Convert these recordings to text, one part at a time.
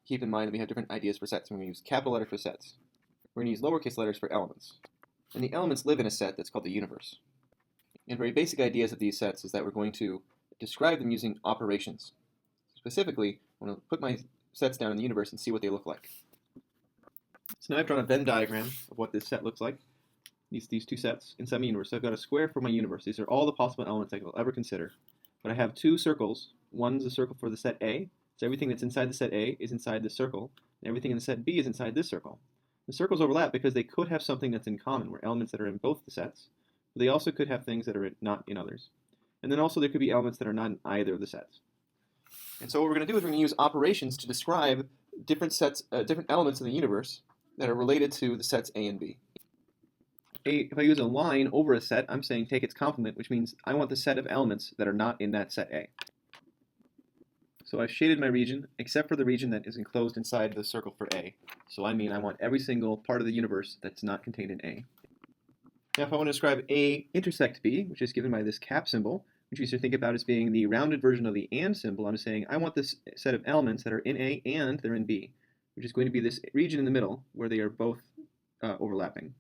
keep in mind that we have different ideas for sets. We're going to use capital letters for sets. We're going to use lowercase letters for elements. And the elements live in a set that's called the universe. And very basic ideas of these sets is that we're going to describe them using operations. Specifically, I'm going to put my sets down in the universe and see what they look like. So now I've drawn a Venn diagram of what this set looks like. These two sets inside my universe. So I've got a square for my universe. These are all the possible elements I will ever consider. But I have two circles. One's a circle for the set A. So everything that's inside the set A is inside this circle. And everything in the set B is inside this circle. The circles overlap because they could have something that's in common, where elements that are in both the sets. But they also could have things that are not in others. And then also there could be elements that are not in either of the sets. And so what we're going to do is we're going to use operations to describe different sets, different elements in the universe that are related to the sets A and B. If I use a line over a set, I'm saying take its complement, which means I want the set of elements that are not in that set A. So I've shaded my region, except for the region that is enclosed inside the circle for A. So I mean I want every single part of the universe that's not contained in A. Now if I want to describe A intersect B, which is given by this cap symbol, which you should think about as being the rounded version of the AND symbol, I'm saying I want this set of elements that are in A and they're in B, which is going to be this region in the middle where they are both overlapping.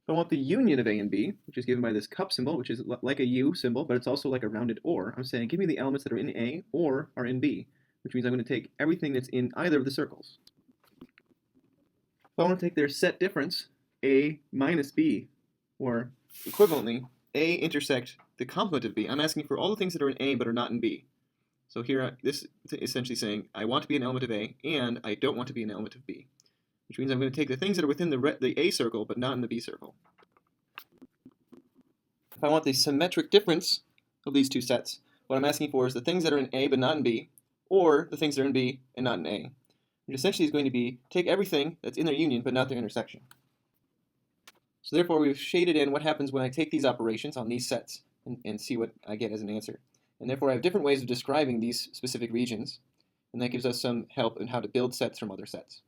If I want the union of A and B, which is given by this cup symbol, which is like a U symbol, but it's also like a rounded OR, I'm saying give me the elements that are in A or are in B, which means I'm going to take everything that's in either of the circles. If I want to take their set difference, A minus B, or equivalently, A intersect the complement of B, I'm asking for all the things that are in A but are not in B. So here, this is essentially saying I want to be an element of A, and I don't want to be an element of B. Which means I'm going to take the things that are within the A circle, but not in the B circle. If I want the symmetric difference of these two sets, what I'm asking for is the things that are in A but not in B, or the things that are in B and not in A. Which essentially is going to be take everything that's in their union but not their intersection. So therefore we've shaded in what happens when I take these operations on these sets and see what I get as an answer. And therefore I have different ways of describing these specific regions, and that gives us some help in how to build sets from other sets.